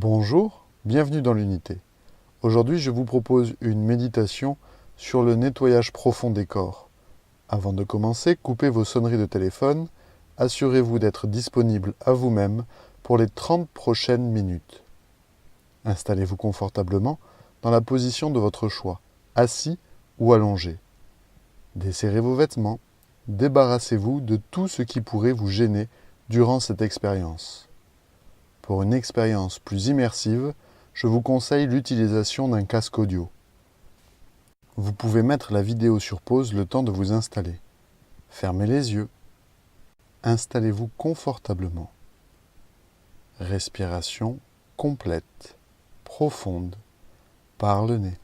Bonjour, bienvenue dans l'unité. Aujourd'hui, je vous propose une méditation sur le nettoyage profond des corps. Avant de commencer, coupez vos sonneries de téléphone. Assurez-vous d'être disponible à vous-même pour les 30 prochaines minutes. Installez-vous confortablement dans la position de votre choix, assis ou allongé. Desserrez vos vêtements. Débarrassez-vous de tout ce qui pourrait vous gêner durant cette expérience. Pour une expérience plus immersive, je vous conseille l'utilisation d'un casque audio. Vous pouvez mettre la vidéo sur pause le temps de vous installer. Fermez les yeux. Installez-vous confortablement. Respiration complète, profonde, par le nez.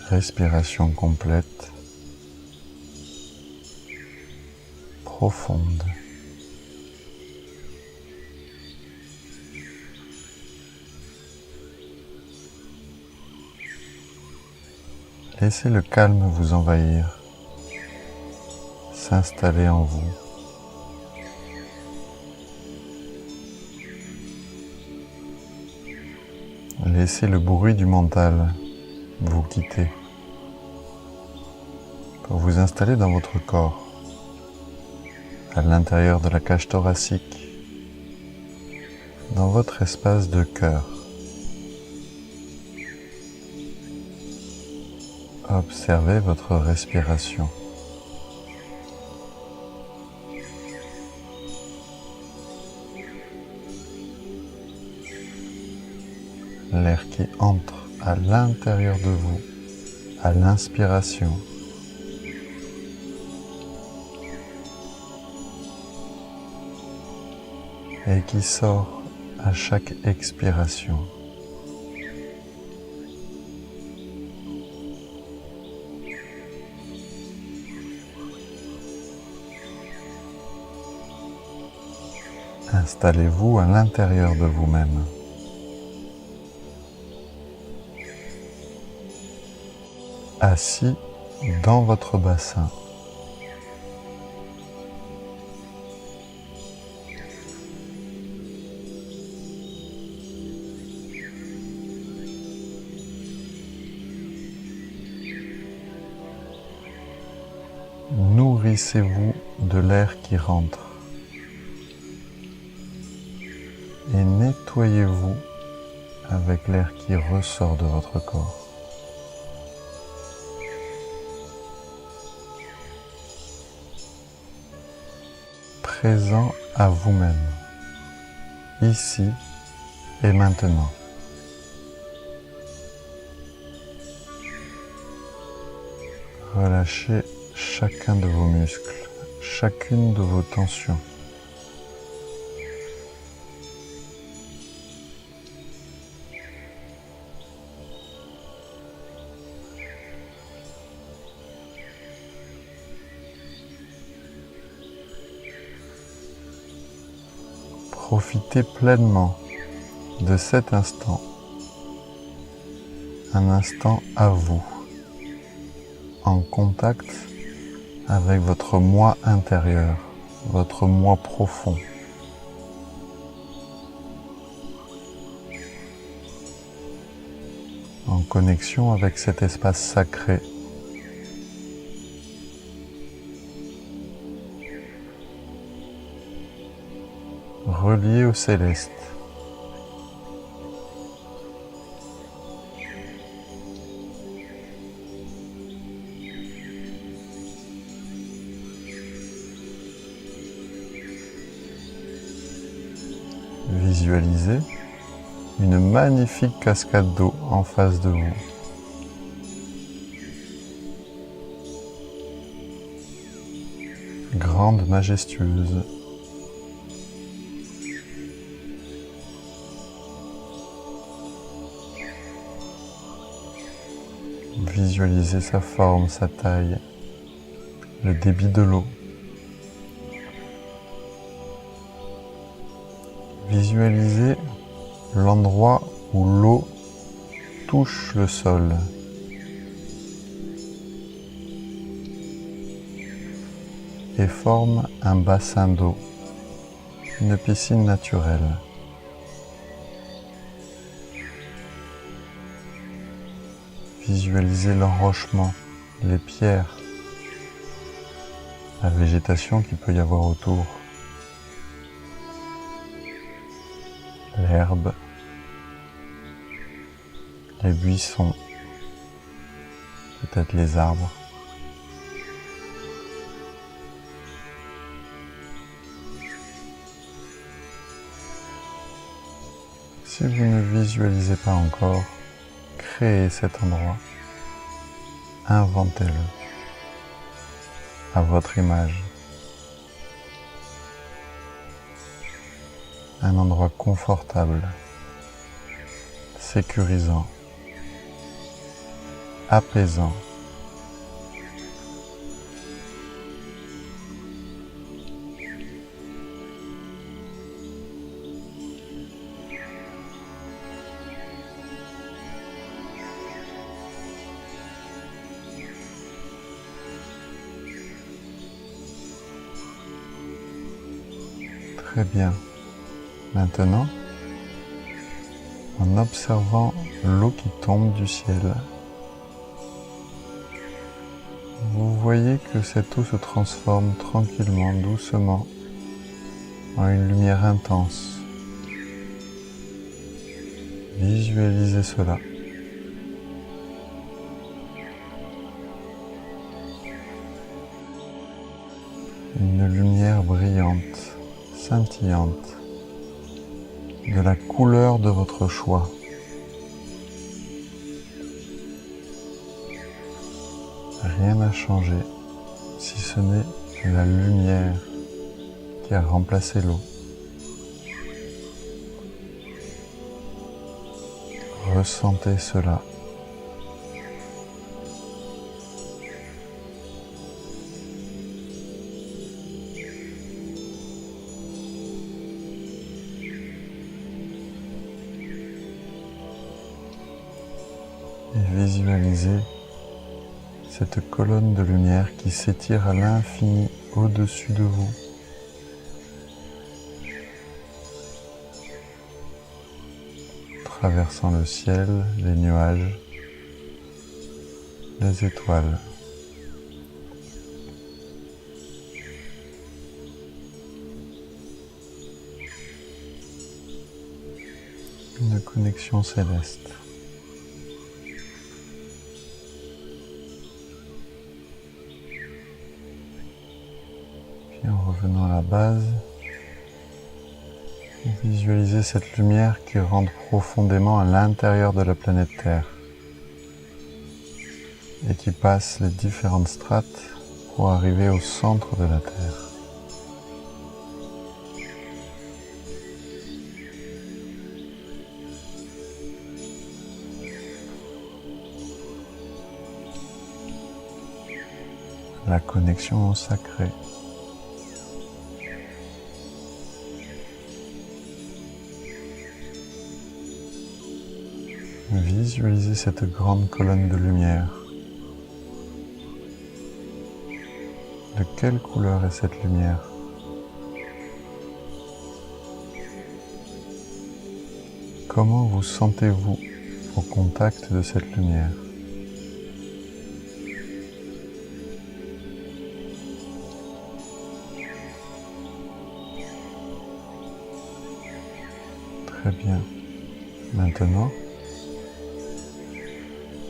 Respiration complète, profonde. Laissez le calme vous envahir, s'installer en vous. Laissez le bruit du mental vous quitter pour vous installer dans votre corps, à l'intérieur de la cage thoracique, dans votre espace de cœur. Observez votre respiration. L'air qui entre à l'intérieur de vous, à l'inspiration, et qui sort à chaque expiration. Installez-vous à l'intérieur de vous-même. Assis dans votre bassin. Nourrissez-vous de l'air qui rentre et nettoyez-vous avec l'air qui ressort de votre corps. Présent à vous-même, ici et maintenant. Relâchez chacun de vos muscles, chacune de vos tensions. Profitez pleinement de cet instant, un instant à vous, en contact avec votre moi intérieur, votre moi profond. En connexion avec cet espace sacré. Relié au céleste. Visualisez une magnifique cascade d'eau en face de vous. Grande, majestueuse. Visualisez sa forme, sa taille, le débit de l'eau. Visualisez l'endroit où l'eau touche le sol, et forment un bassin d'eau, une piscine naturelle. Visualisez l'enrochement, les pierres, la végétation qu'il peut y avoir autour, l'herbe, les buissons, peut-être les arbres. Si vous ne visualisez pas encore, créez cet endroit, inventez-le à votre image. Un endroit confortable, sécurisant, apaisant. Très bien. Maintenant, en observant l'eau qui tombe du ciel, vous voyez que cette eau se transforme tranquillement, doucement, en une lumière intense. Visualisez cela. Une lumière brillante, scintillante, de la couleur de votre choix. Rien n'a changé, si ce n'est la lumière qui a remplacé l'eau. Ressentez cela. Et visualisez cette colonne de lumière qui s'étire à l'infini au-dessus de vous. Traversant le ciel, les nuages, les étoiles. Une connexion céleste. Puis en revenant à la base, visualisez cette lumière qui rentre profondément à l'intérieur de la planète Terre et qui passe les différentes strates pour arriver au centre de la Terre. La connexion au sacré. Visualisez cette grande colonne de lumière. De quelle couleur est cette lumière? Comment vous sentez-vous au contact de cette lumière? Très bien. Maintenant,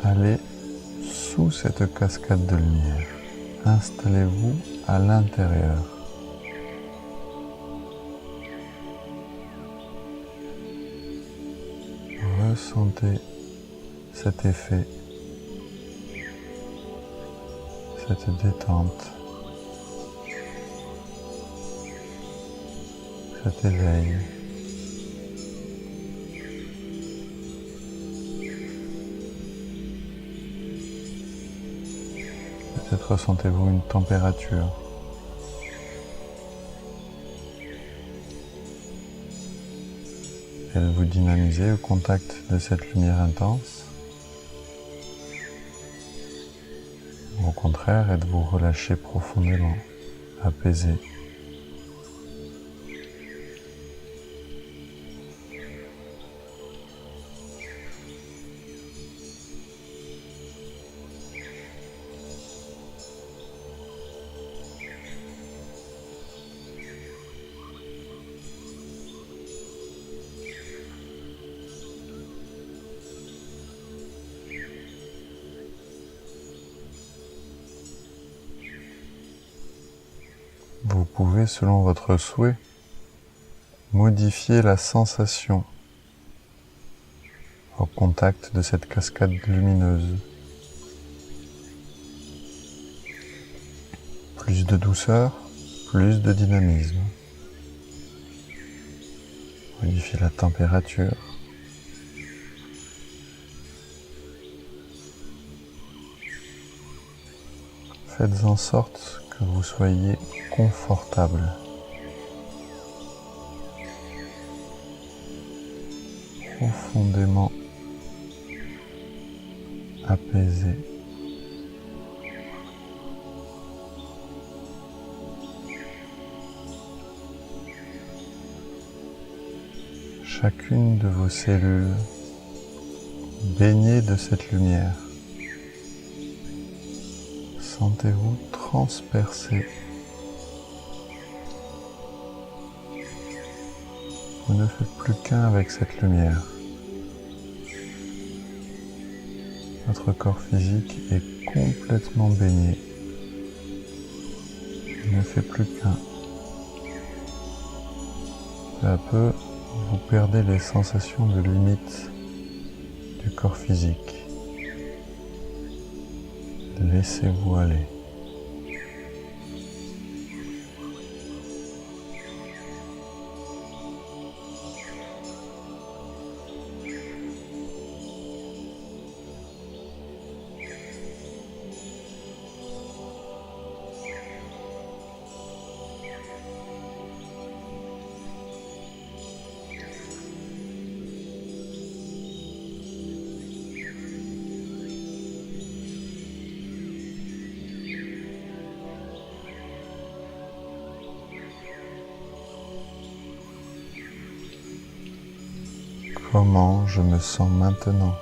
allez sous cette cascade de lumière. Installez-vous à l'intérieur. Ressentez cet effet, cette détente, cet éveil. Peut-être ressentez-vous une température. Êtes-vous dynamisé au contact de cette lumière intense? Ou au contraire, êtes-vous relâché profondément, apaisé. Vous pouvez, selon votre souhait, modifier la sensation au contact de cette cascade lumineuse. Plus de douceur, plus de dynamisme. Modifiez la température. Faites en sorte que vous soyez confortable. Profondément apaisé. Chacune de vos cellules baignée de cette lumière. Sentez-vous transpercé. Vous ne faites plus qu'un avec cette lumière. Votre corps physique est complètement baigné. Il ne fait plus qu'un. Peu à peu, vous perdez les sensations de limite du corps physique. Laissez-vous aller. Comment je me sens maintenant?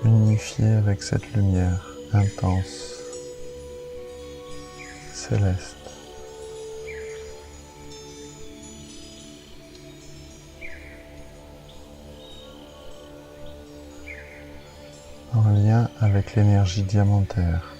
Unifié avec cette lumière intense, céleste. En lien avec l'énergie diamantaire.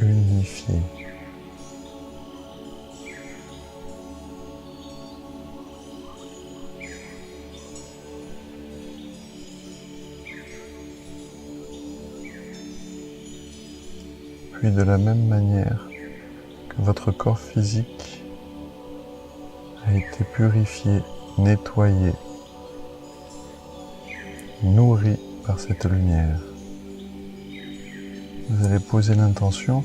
Unifié. Puis de la même manière que votre corps physique a été purifié, nettoyé, nourri par cette lumière, vous allez poser l'intention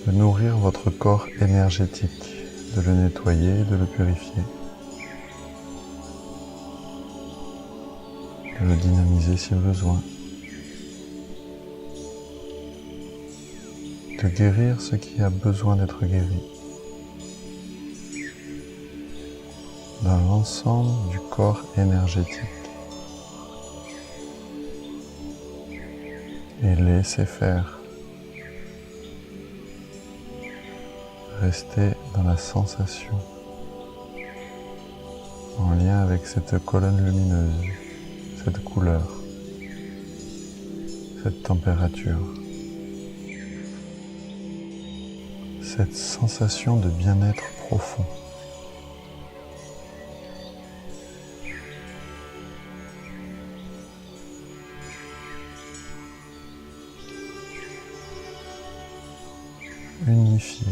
de nourrir votre corps énergétique, de le nettoyer, de le purifier, de le dynamiser si besoin, de guérir ce qui a besoin d'être guéri dans l'ensemble du corps énergétique. Et laissez faire. Restez dans la sensation, en lien avec cette colonne lumineuse, cette couleur, cette température, cette sensation de bien-être profond. unifié.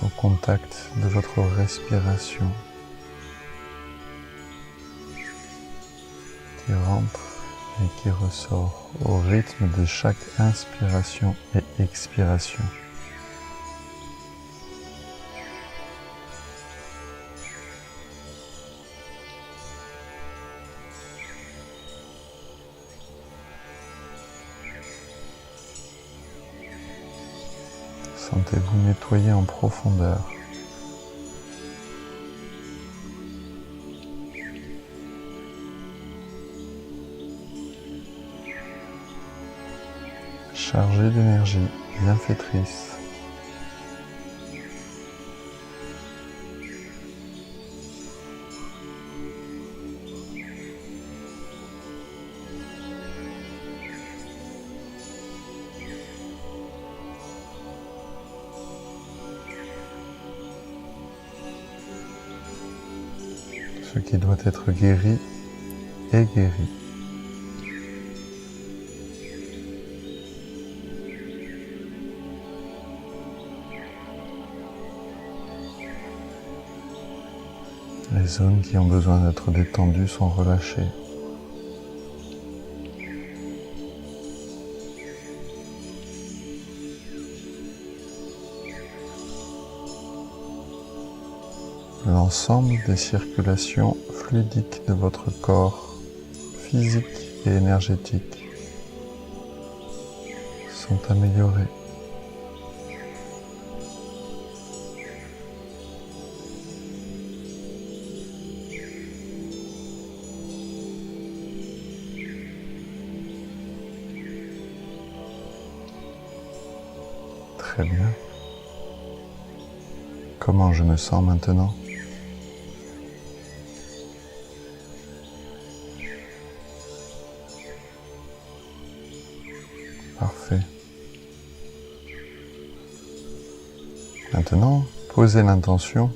Au contact de votre respiration qui rentre et qui ressort au rythme de chaque inspiration et expiration. Sentez-vous nettoyer en profondeur. Chargé d'énergie bienfaitrice. Ce qui doit être guéri est guéri. Les zones qui ont besoin d'être détendues sont relâchées. L'ensemble des circulations fluidiques de votre corps, physique et énergétique, sont améliorées. Très bien. Comment je me sens maintenant ? Parfait. Maintenant, posez l'intention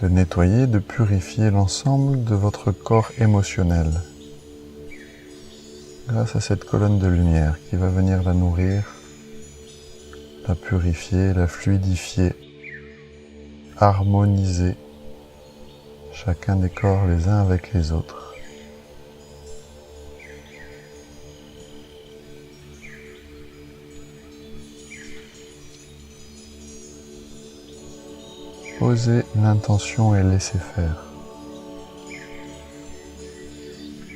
de nettoyer, de purifier l'ensemble de votre corps émotionnel grâce à cette colonne de lumière qui va venir la nourrir, la purifier, la fluidifier, harmoniser chacun des corps les uns avec les autres. Posez l'intention et laissez faire.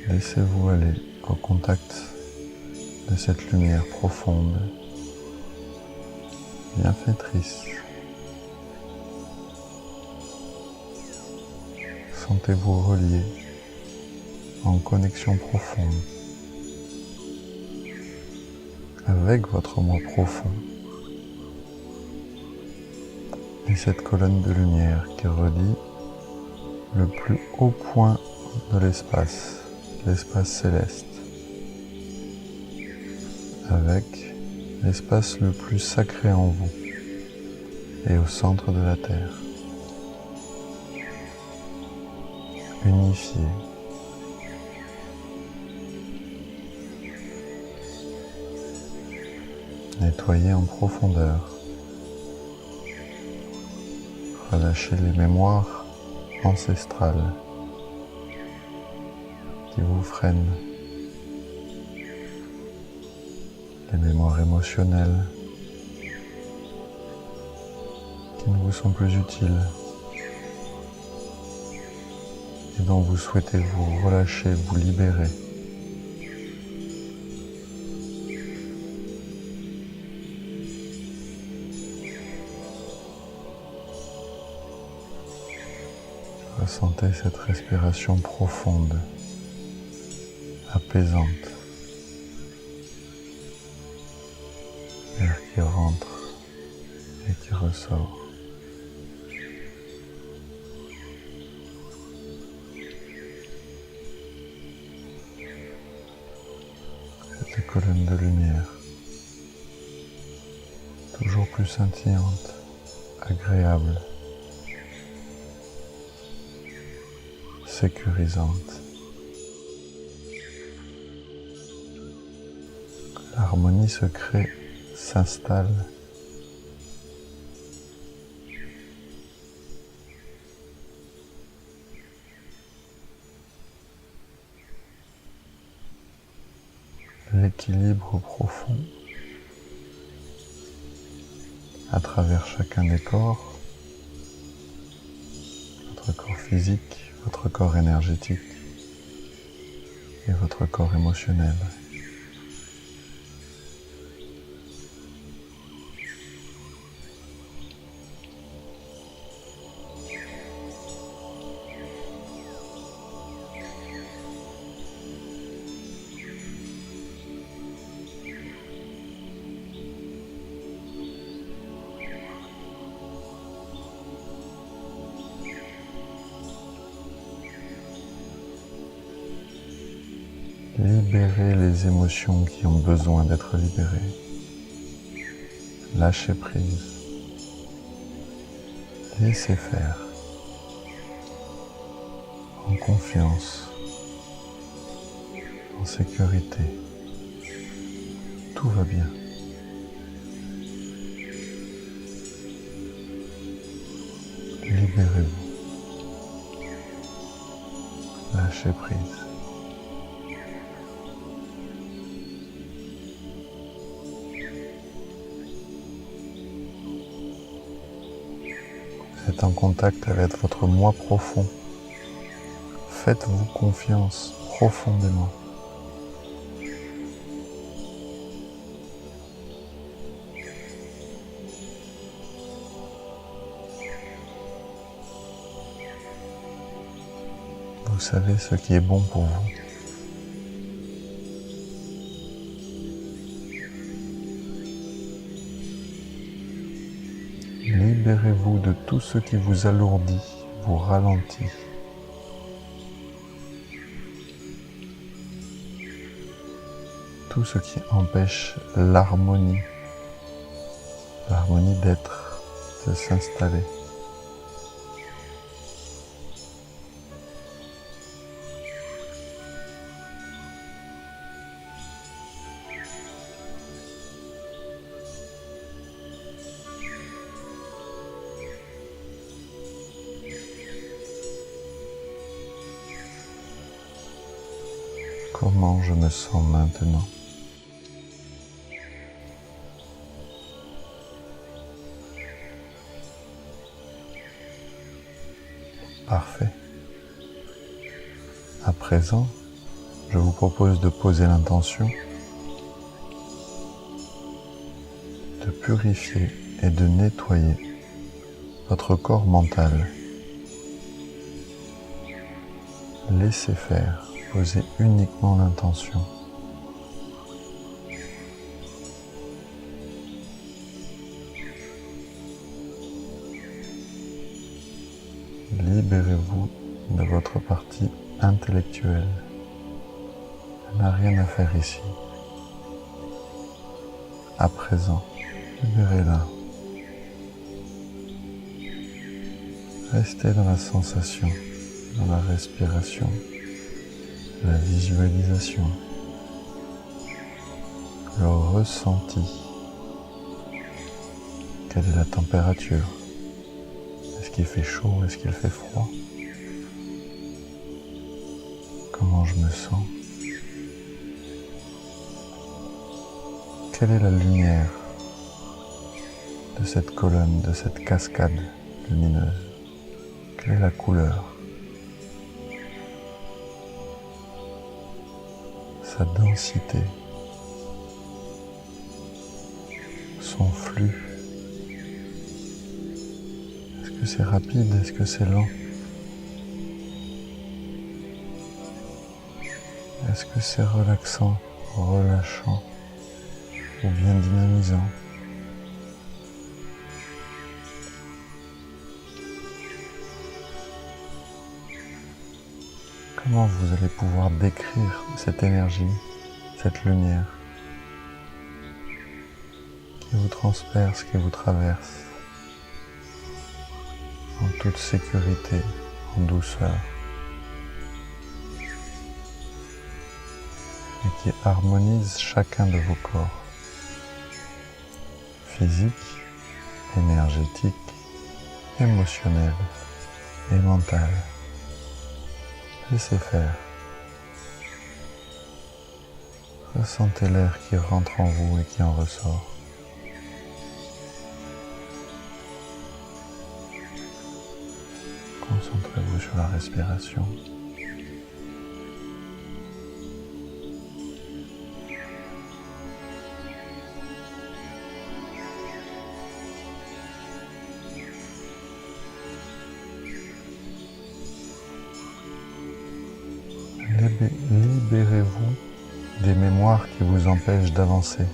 Laissez-vous aller au contact de cette lumière profonde, bienfaitrice. Sentez-vous relié en connexion profonde avec votre moi profond et cette colonne de lumière qui relie le plus haut point de l'espace, l'espace céleste, avec l'espace le plus sacré en vous et au centre de la Terre. Unifié. Nettoyez en profondeur. Relâchez les mémoires ancestrales qui vous freinent, les mémoires émotionnelles qui ne vous sont plus utiles et dont vous souhaitez vous relâcher, vous libérer. Ressentez cette respiration profonde, apaisante. L'air qui rentre et qui ressort. Cette colonne de lumière, toujours plus scintillante, agréable, sécurisante. L'harmonie se crée, s'installe. L'équilibre profond à travers chacun des corps, votre corps physique, votre corps énergétique et votre corps émotionnel. Libérez les émotions qui ont besoin d'être libérées. Lâchez prise. Laissez faire. En confiance. En sécurité. Tout va bien. Libérez-vous. Lâchez prise. Vous êtes en contact avec votre moi profond. Faites-vous confiance profondément. Vous savez ce qui est bon pour vous. Libérez-vous de tout ce qui vous alourdit, vous ralentit. Tout ce qui empêche l'harmonie d'être, de s'installer. Comment je me sens maintenant? Parfait. À présent, je vous propose de poser l'intention de purifier et de nettoyer votre corps mental. Laissez faire. Posez uniquement l'intention. Libérez-vous de votre partie intellectuelle. Elle n'a rien à faire ici. À présent, libérez-la. Restez dans la sensation, dans la respiration, la visualisation, le ressenti. Quelle est la température? Est-ce qu'il fait chaud? Est-ce qu'il fait froid? Comment je me sens? Quelle est la lumière de cette colonne, de cette cascade lumineuse? Quelle est la couleur? Sa densité, son flux. Est-ce que c'est rapide? Est-ce que c'est lent? Est-ce que c'est relaxant, relâchant ou bien dynamisant? Comment vous allez pouvoir décrire cette énergie, cette lumière qui vous transperce, qui vous traverse en toute sécurité, en douceur, qui harmonise chacun de vos corps, physique, énergétique, émotionnel et mental. Laissez faire. Ressentez l'air qui rentre en vous et qui en ressort. Concentrez-vous sur la respiration. Libérez-vous des mémoires qui vous empêchent d'avancer.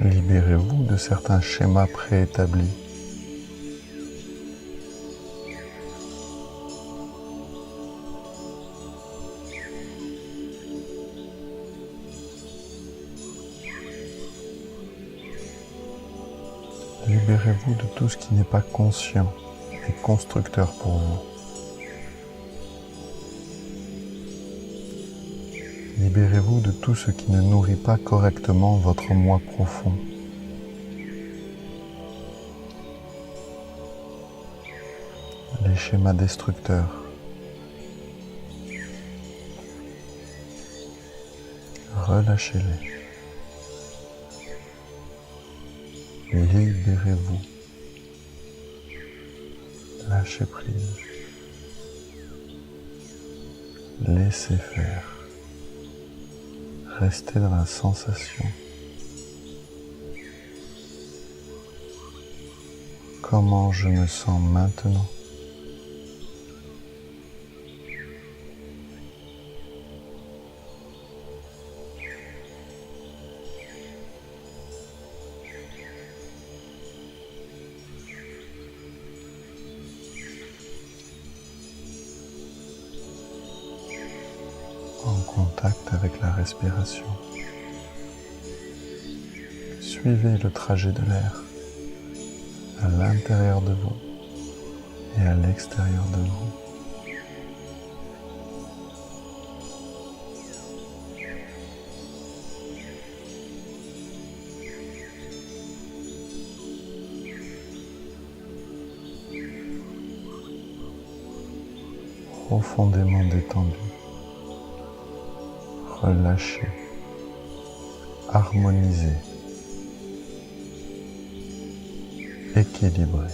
Libérez-vous de certains schémas préétablis. Libérez-vous de tout ce qui n'est pas conscient et constructeur pour vous. Libérez-vous de tout ce qui ne nourrit pas correctement votre moi profond. Les schémas destructeurs. Relâchez-les. Libérez-vous. Lâchez prise. Laissez faire. Restez dans la sensation. Comment je me sens maintenant? En contact avec la respiration. Suivez le trajet de l'air à l'intérieur de vous et à l'extérieur de vous. Profondément détendu. Relâché, harmonisé, équilibré.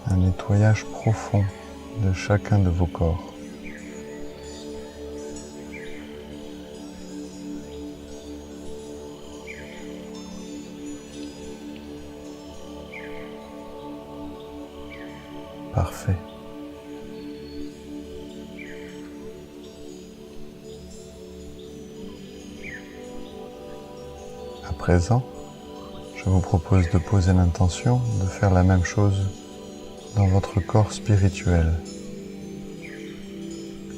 Un nettoyage profond de chacun de vos corps. Parfait. À présent, je vous propose de poser l'intention de faire la même chose dans votre corps spirituel,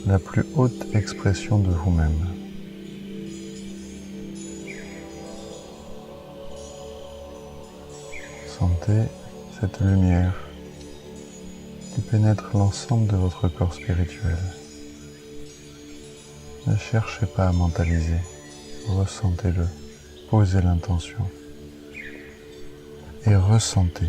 la plus haute expression de vous-même. Sentez cette lumière qui pénètre l'ensemble de votre corps spirituel. Ne cherchez pas à mentaliser, ressentez-le, posez l'intention et ressentez.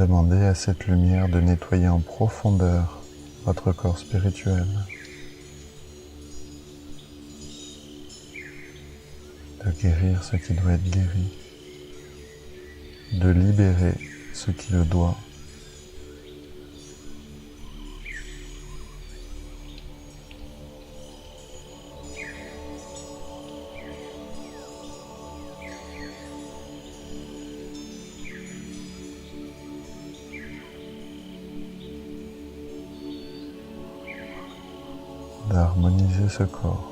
Demandez à cette lumière de nettoyer en profondeur votre corps spirituel, de guérir ce qui doit être guéri, de libérer ce qui le doit. D'harmoniser ce corps,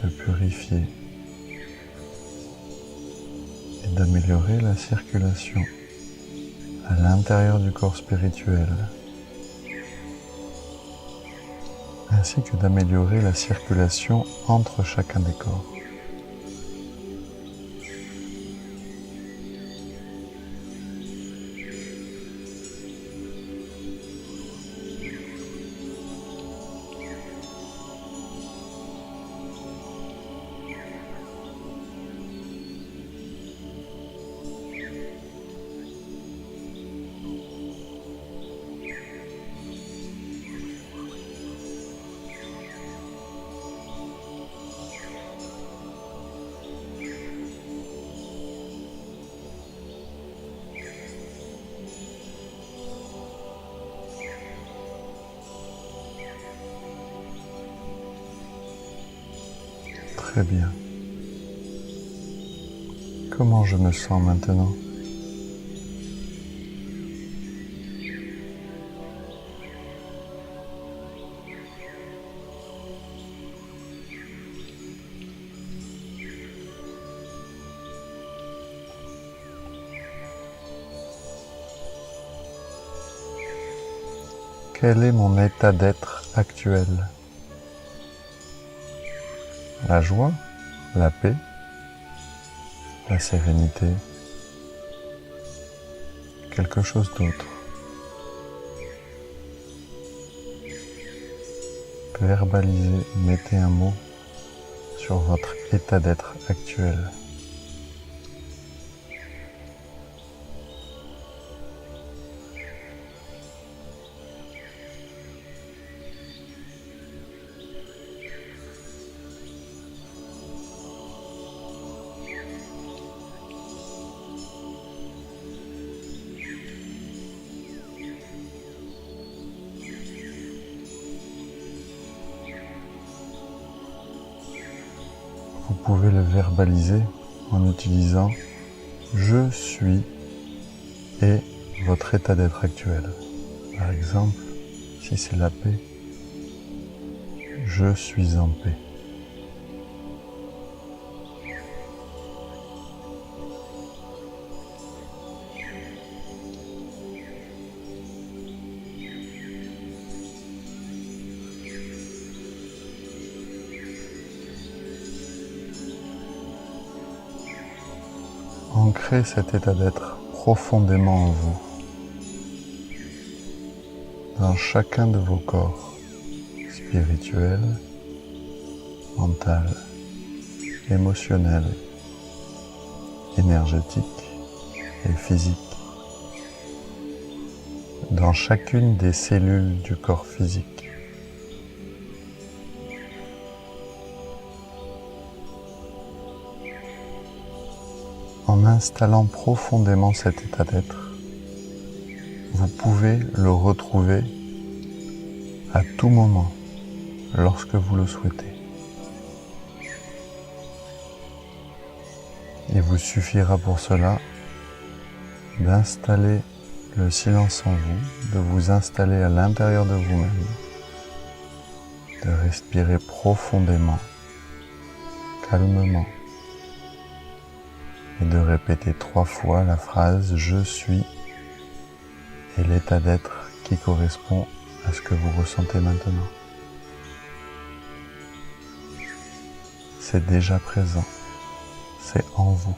de purifier et d'améliorer la circulation à l'intérieur du corps spirituel, ainsi que d'améliorer la circulation entre chacun des corps. Très bien. Comment je me sens maintenant? Quel est mon état d'être actuel? La joie, la paix, la sérénité, quelque chose d'autre. Verbalisez, mettez un mot sur votre état d'être actuel. Vous pouvez le verbaliser en utilisant « je suis » et votre état d'être actuel. Par exemple, si c'est la paix, « je suis en paix ». Ancrez cet état d'être profondément en vous, dans chacun de vos corps, spirituel, mental, émotionnel, énergétique et physique, dans chacune des cellules du corps physique. En installant profondément cet état d'être, vous pouvez le retrouver à tout moment, lorsque vous le souhaitez. Il vous suffira pour cela d'installer le silence en vous, de vous installer à l'intérieur de vous-même, de respirer profondément, calmement, et de répéter 3 fois la phrase « je suis » et l'état d'être qui correspond à ce que vous ressentez maintenant. C'est déjà présent, c'est en vous.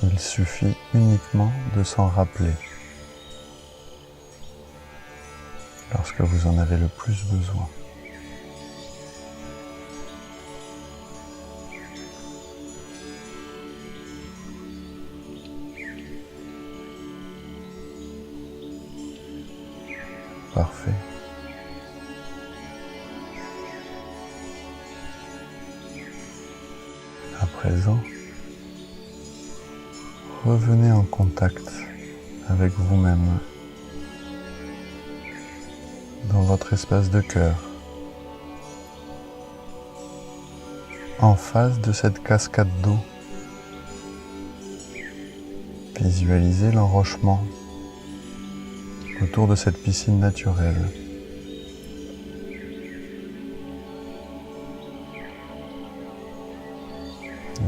Il suffit uniquement de s'en rappeler. lorsque vous en avez le plus besoin. Parfait. À présent, revenez en contact avec vous-même dans votre espace de cœur, en face de cette cascade d'eau. Visualisez l'enrochement autour de cette piscine naturelle.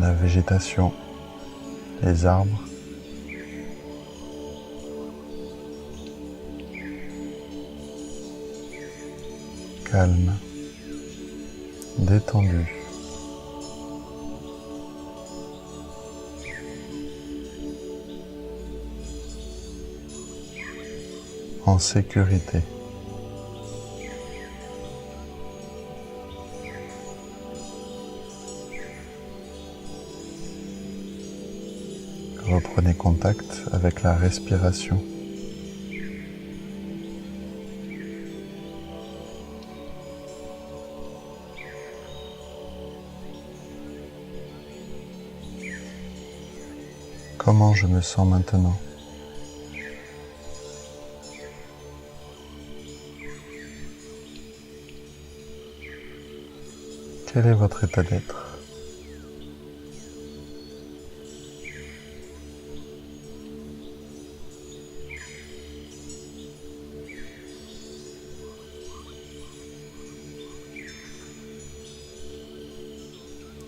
La végétation, les arbres, calme, détendu. En sécurité. Reprenez contact avec la respiration. Comment je me sens maintenant ? Quel est votre état d'être ?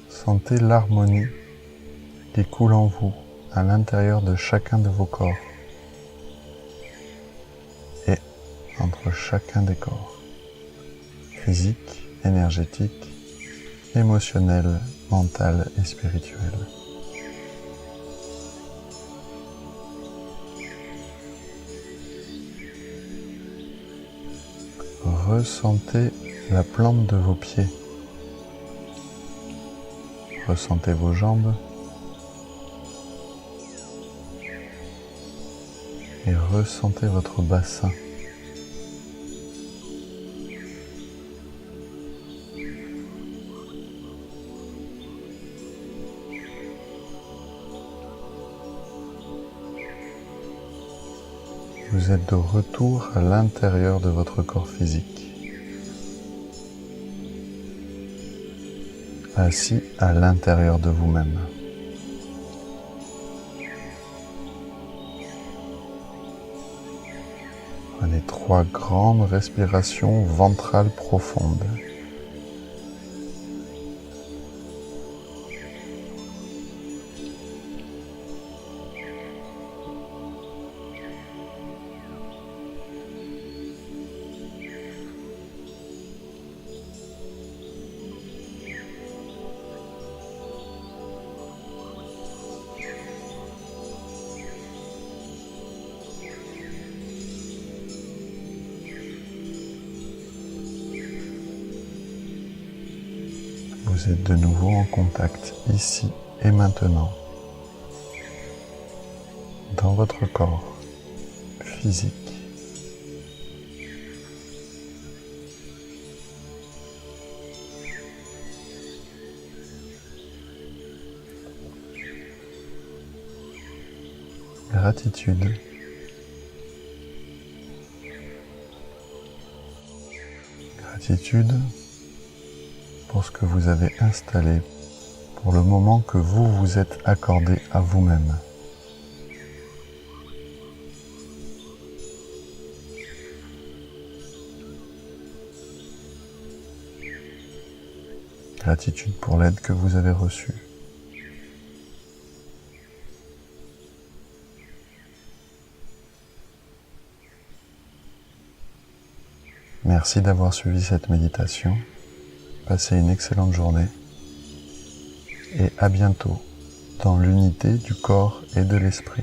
Sentez l'harmonie qui coule en vous à l'intérieur de chacun de vos corps et entre chacun des corps, physique, énergétique, émotionnel, mental et spirituel. Ressentez la plante de vos pieds. Ressentez vos jambes et ressentez votre bassin. Vous êtes de retour à l'intérieur de votre corps physique, assis à l'intérieur de vous-même. Prenez 3 grandes respirations ventrales profondes. Vous êtes de nouveau en contact ici et maintenant, dans votre corps physique. Gratitude. Gratitude pour ce que vous avez installé, pour le moment que vous vous êtes accordé à vous-même. Gratitude pour l'aide que vous avez reçue. Merci d'avoir suivi cette méditation. Passez une excellente journée et à bientôt dans l'unité du corps et de l'esprit.